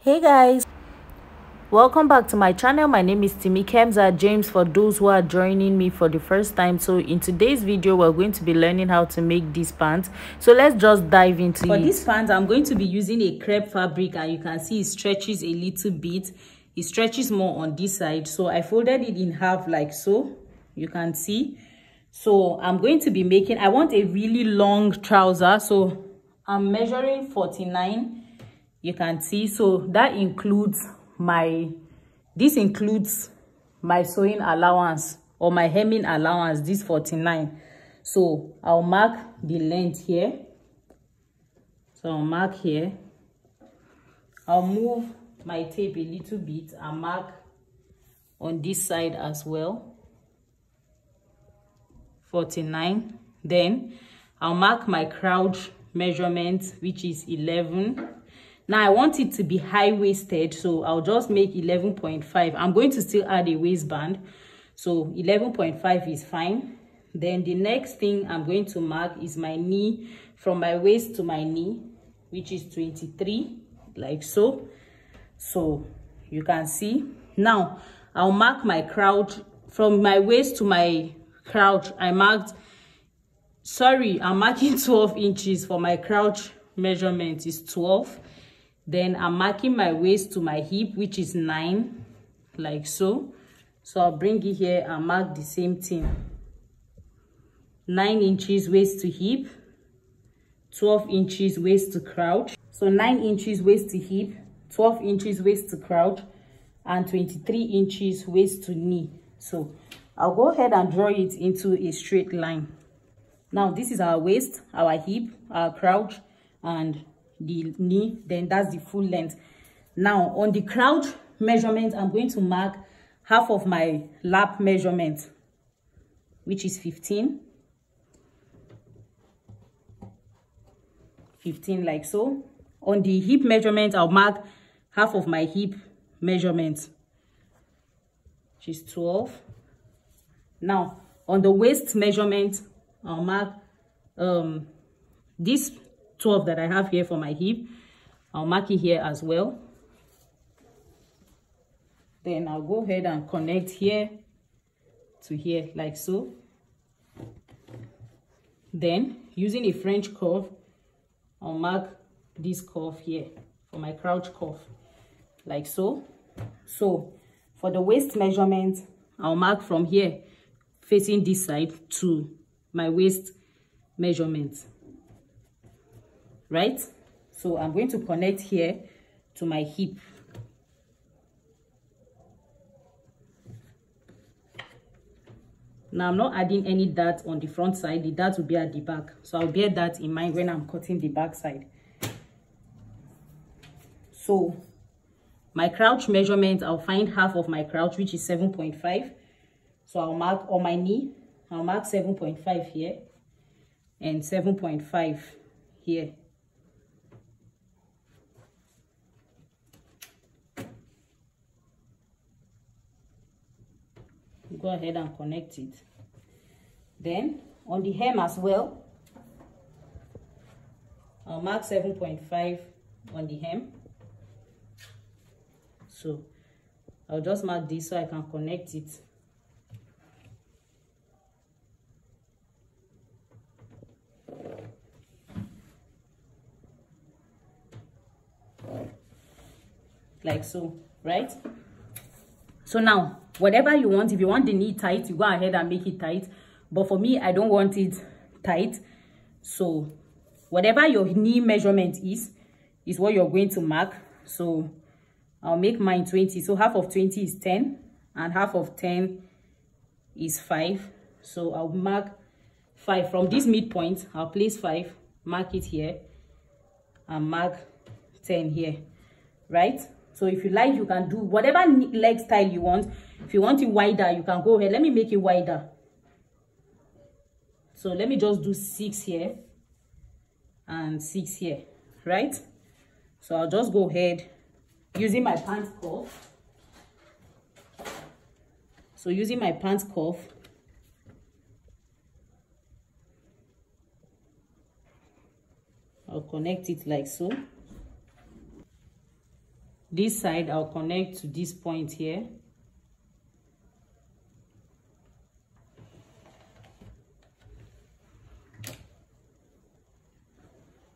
Hey guys, welcome back to my channel. My name is Timmy Kemza James for those who are joining me for the first time. So in today's video we're going to be learning how to make these pants. So let's just dive into it. For this pants I'm going to be using a crepe fabric, and you can see it stretches a little bit. It stretches more on this side, so I folded it in half like so, you can see. So I'm going to be making, I want a really long trouser, so I'm measuring 49. You can see, so that includes this includes my sewing allowance or my hemming allowance, this 49. So I'll mark the length here. So I'll mark here. I'll move my tape a little bit and mark on this side as well, 49. Then I'll mark my crouch measurement, which is 11. Now I want it to be high-waisted, so I'll just make 11.5. I'm going to still add a waistband, so 11.5 is fine. Then the next thing I'm going to mark is my knee, from my waist to my knee, which is 23, like so. So you can see. Now I'll mark my crouch from my waist to my crouch. I'm marking 12 inches for my crouch measurement is 12. Then I'm marking my waist to my hip, which is 9, like so. So I'll bring it here and mark the same thing. 9 inches waist to hip, 12 inches waist to crouch. So 9 inches waist to hip, 12 inches waist to crouch, and 23 inches waist to knee. So I'll go ahead and draw it into a straight line. Now this is our waist, our hip, our crouch, and the knee. Then that's the full length. Now on the crouch measurement, I'm going to mark half of my lap measurement, which is 15 like so. On the hip measurement, I'll mark half of my hip measurement, which is 12. Now on the waist measurement, I'll mark this 12 that I have here for my hip. I'll mark it here as well. Then I'll go ahead and connect here to here, like so. Then using a French curve, I'll mark this curve here for my crouch curve, like so. So for the waist measurement, I'll mark from here facing this side to my waist measurement, right? So I'm going to connect here to my hip. Now I'm not adding any dart on the front side. The dart will be at the back, so I'll bear that in mind when I'm cutting the back side. So my crouch measurement, I'll find half of my crouch, which is 7.5. So I'll mark on my knee, I'll mark 7.5 here and 7.5 here. Go ahead and connect it. Then on the hem as well, I'll mark 7.5 on the hem. So I'll just mark this so I can connect it. Like so, right? So now whatever you want, if you want the knee tight, you go ahead and make it tight, but for me I don't want it tight. So whatever your knee measurement is what you're going to mark. So I'll make mine 20. So half of 20 is 10 and half of 10 is 5. So I'll mark 5 from this midpoint. I'll place 5, mark it here, and mark 10 here, right? So if you like, you can do whatever leg style you want. If you want it wider, you can go ahead. Let me make it wider. So let me just do 6 here and 6 here, right? So I'll just go ahead using my pant cuff. So using my pant cuff, I'll connect it like so. This side I'll connect to this point here.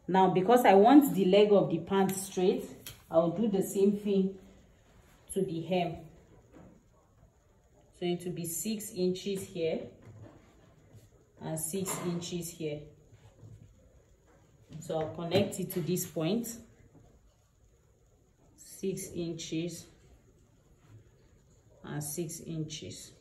Now, because I want the leg of the pant straight, I'll do the same thing to the hem. So it will be 6 inches here and 6 inches here. So I'll connect it to this point, 6 inches and 6 inches.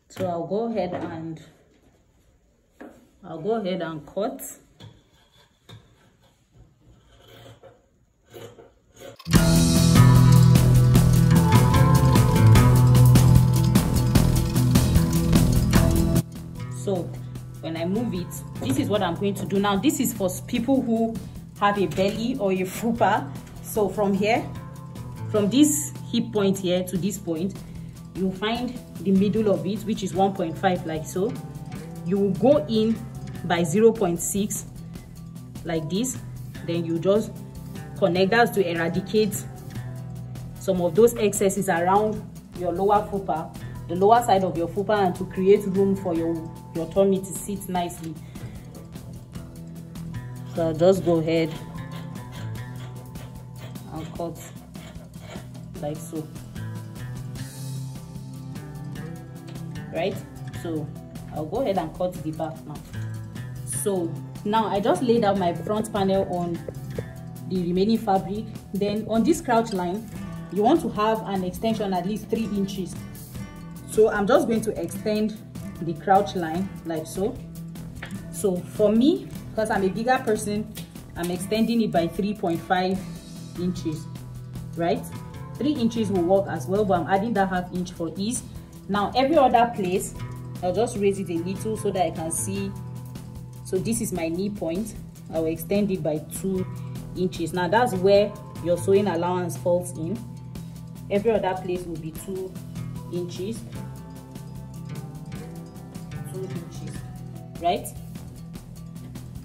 So I'll go ahead and cut. So when I move it, this is what I'm going to do now. This is for people who have a belly or a fupa. So from here, from this hip point here to this point, you find the middle of it, which is 1.5, like so. You will go in by 0.6 like this, then you just connect. That's to eradicate some of those excesses around your lower fupa, the lower side of your fupa, and to create room for your tummy to sit nicely. So I'll just go ahead and cut like so. Right, so I'll go ahead and cut the back now. So now I just laid out my front panel on the remaining fabric. Then on this crouch line, you want to have an extension at least 3 inches. So I'm just going to extend the crouch line like so. So for me, because I'm a bigger person, I'm extending it by 3.5 inches, right? 3 inches will work as well, but I'm adding that ½ inch for ease. Now every other place, I'll just raise it a little so that I can see. So this is my knee point. I will extend it by 2 inches. Now that's where your sewing allowance falls in. Every other place will be 2 inches. 2 inches, right?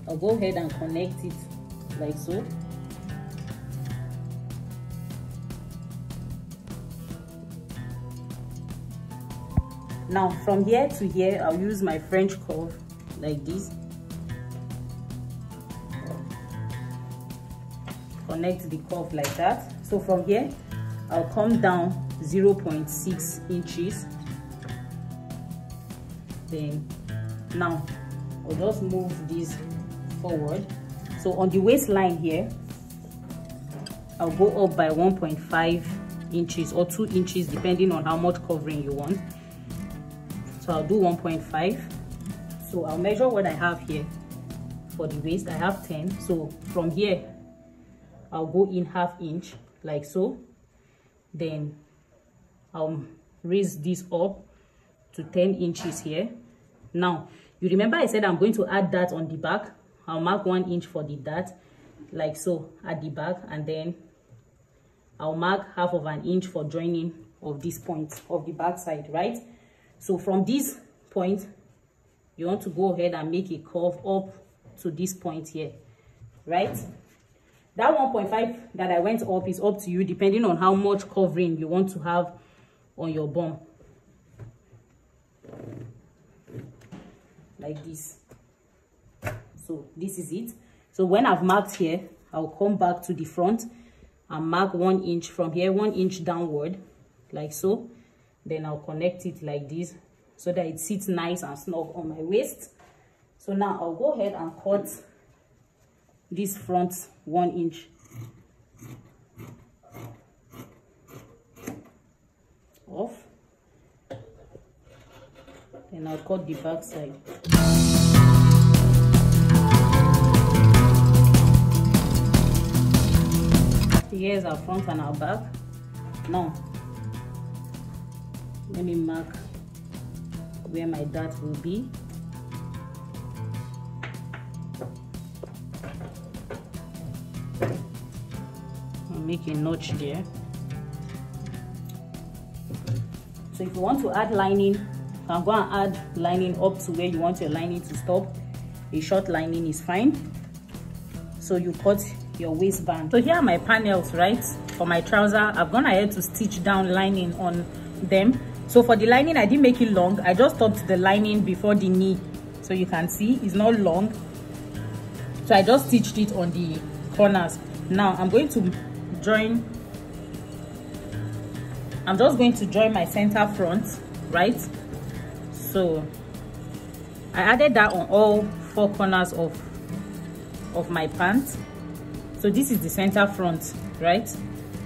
I'll go ahead and connect it like so. Now from here to here, I'll use my French curve like this. Connect the curve like that. So from here, I'll come down 0.6 inches. Then now I'll just move this forward. So on the waistline here, I'll go up by 1.5 inches or 2 inches depending on how much covering you want. So I'll do 1.5. So I'll measure what I have here for the waist. I have 10. So from here, I'll go in ½ inch like so. Then I'll raise this up to 10 inches here. Now, you remember I said I'm going to add that on the back. I'll mark 1 inch for the dart like so at the back, and then I'll mark ½ inch for joining of this point of the back side, right? So from this point, you want to go ahead and make a curve up to this point here, right? That 1.5 that I went up is up to you, depending on how much covering you want to have on your bum. Like this. So this is it. So when I've marked here, I'll come back to the front and mark 1 inch from here, 1 inch downward, like so. Then I'll connect it like this so that it sits nice and snug on my waist. So now I'll go ahead and cut this front 1 inch off. Then I'll cut the back side. Here's our front and our back. Now let me mark where my dart will be. I'll make a notch there. So if you want to add lining, you can go and add lining up to where you want your lining to stop. A short lining is fine. So you cut your waistband. So here are my panels, right? For my trouser, I've gone ahead to stitch down lining on them. So for the lining, I didn't make it long. I just stopped the lining before the knee. So you can see it's not long. So I just stitched it on the corners. Now I'm going to join. I'm just going to join my center front, right? So I added that on all 4 corners of my pants. So this is the center front, right?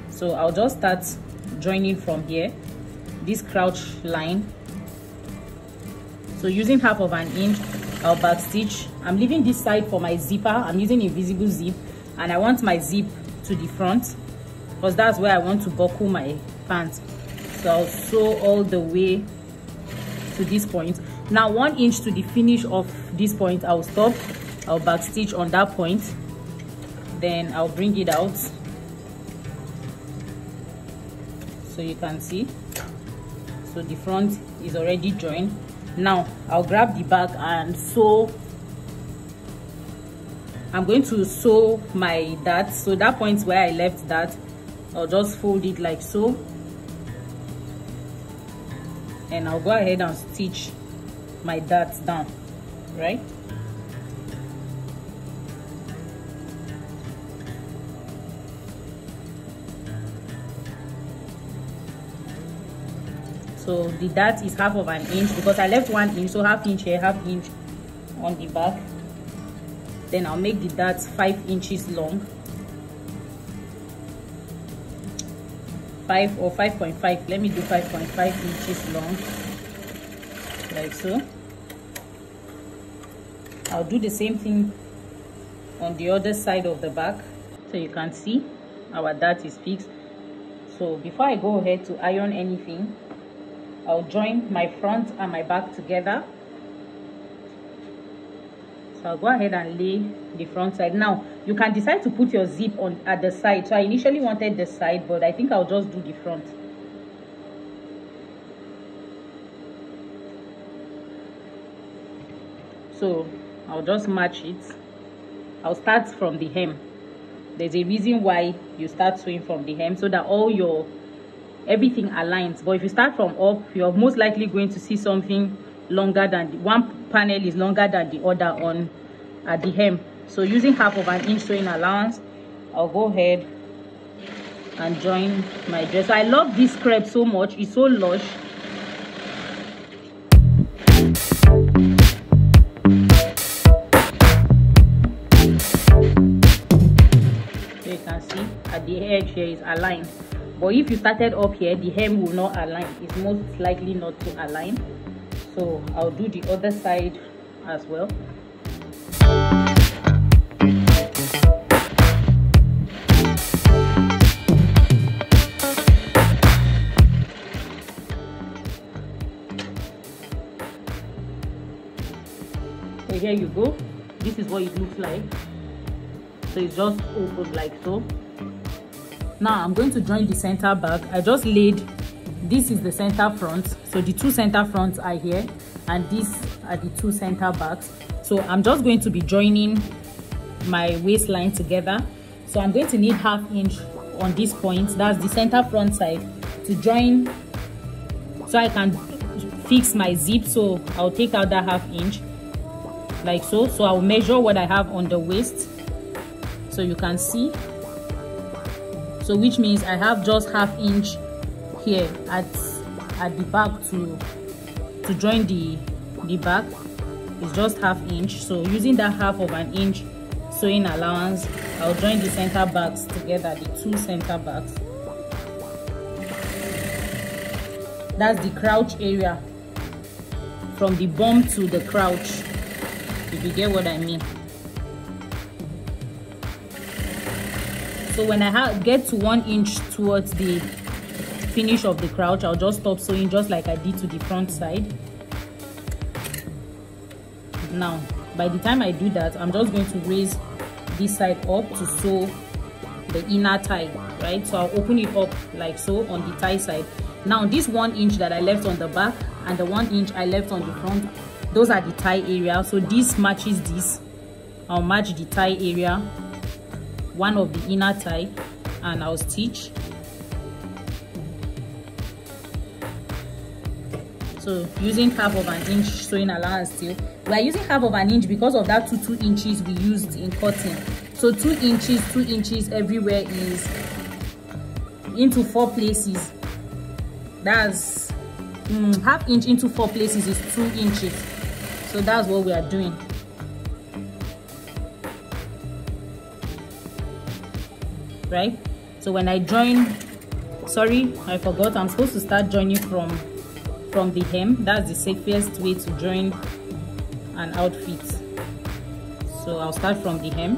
So I'll just start joining from here, this crouch line. So using half of an inch, I'll back stitch. I'm leaving this side for my zipper. I'm using invisible zip, and I want my zip to the front because that's where I want to buckle my pants. So I'll sew all the way to this point. Now 1 inch to the finish of this point, I'll stop. I'll back stitch on that point, then I'll bring it out so you can see. So the front is already joined. Now I'll grab the back and sew. I'm going to sew my dart. So that point where I left that, I'll just fold it like so, and I'll go ahead and stitch my dart down, right? So the dart is half of an inch because I left 1 inch, so half inch here, half inch on the back. Then I'll make the dart 5 inches long, 5 or 5.5. Let me do 5.5 inches long, like so. I'll do the same thing on the other side of the back, so you can see our dart is fixed. So before I go ahead to iron anything, I'll join my front and my back together. So I'll go ahead and lay the front side. Now you can decide to put your zip on at the side. So I initially wanted the side, but I think I'll just do the front. So I'll just match it. I'll start from the hem. There's a reason why you start sewing from the hem, so that everything aligns. But if you start from up, you're most likely going to see something longer than one panel is longer than the other on at the hem. So using half of an inch sewing allowance, I'll go ahead and join my dress. So I love this crepe so much. It's so lush. So you can see at the edge here is aligned. But if you started up here, the hem will not align. It's most likely not to align. So I'll do the other side as well. So here you go. This is what it looks like. So it's just open like so. Now I'm going to join the center back. I just laid, this is the center front. So the 2 center fronts are here, and these are the 2 center backs. So I'm just going to be joining my waistline together. So I'm going to need half inch on this point, that's the center front side, to join so I can fix my zip. So I'll take out that half inch like so. So I'll measure what I have on the waist so you can see. So which means I have just half inch here at the back to join the back. It's just half inch. So using that half of an inch sewing allowance, I'll join the center backs together, the 2 center backs. That's the crouch area, from the bum to the crouch, if you get what I mean. So when I get to 1 inch towards the finish of the crouch, I'll just stop sewing, just like I did to the front side. Now by the time I do that, I'm just going to raise this side up to sew the inner tie, right? So I'll open it up like so on the tie side. Now this 1 inch that I left on the back and the 1 inch I left on the front, those are the tie area. So this matches this. I'll match the tie area, one of the inner tie, and I'll stitch. So using half of an inch sewing allowance still. We are using half of an inch because of that 2 inches we used in cutting. So 2 inches everywhere is into 4 places. That's half inch into 4 places is 2 inches. So that's what we are doing. Right? So when I join, sorry, I forgot, I'm supposed to start joining from the hem. That's the safest way to join an outfit. So I'll start from the hem.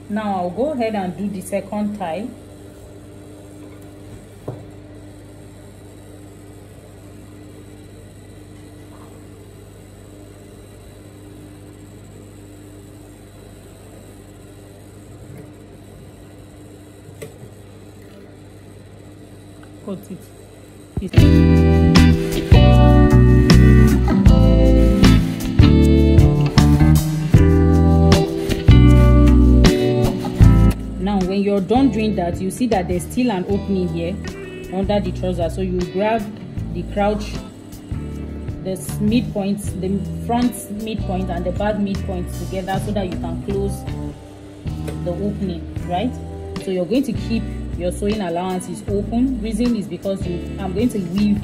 Now I'll go ahead and do the second tie. Cut it. Now when you're done doing that, you see that there's still an opening here under the trouser. So you grab the crouch, the midpoint, the front midpoint and the back midpoint together so that you can close the opening, right? So you're going to keep your sewing allowances open. Reason is because I'm going to weave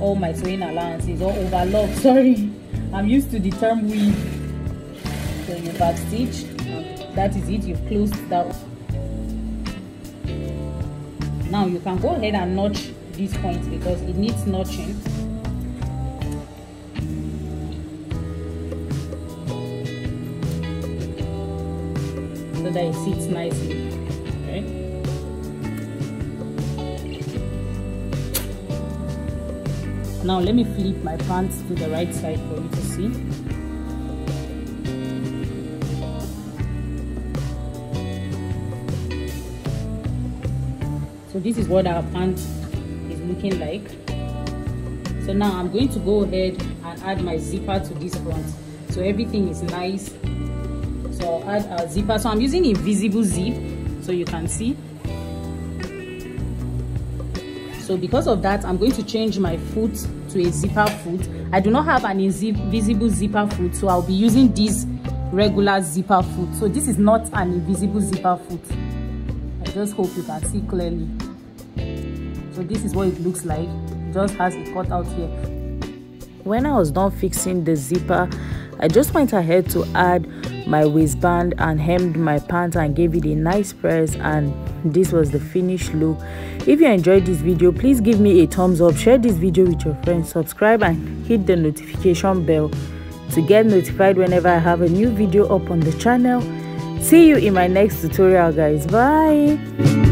all my sewing allowances or overlock. Sorry, I'm used to the term weave. So you back stitch. That is it. You've closed that. Now you can go ahead and notch this point because it needs notching. So that it sits nicely. Okay. Now let me flip my pants to the right side for you to see. So this is what our pant is looking like. So now I'm going to go ahead and add my zipper to this front. So everything is nice. So I'll add a zipper. So I'm using invisible zip so you can see. So because of that, I'm going to change my foot to a zipper foot. I do not have an invisible zipper foot, so I'll be using this regular zipper foot. So this is not an invisible zipper foot. I just hope you can see clearly. So this is what it looks like. It just has a cutout here. When I was done fixing the zipper, I just went ahead to add my waistband and hemmed my pants and gave it a nice press, and this was the finished look. If you enjoyed this video, please give me a thumbs up, share this video with your friends, subscribe and hit the notification bell to get notified whenever I have a new video up on the channel. See you in my next tutorial, guys. Bye.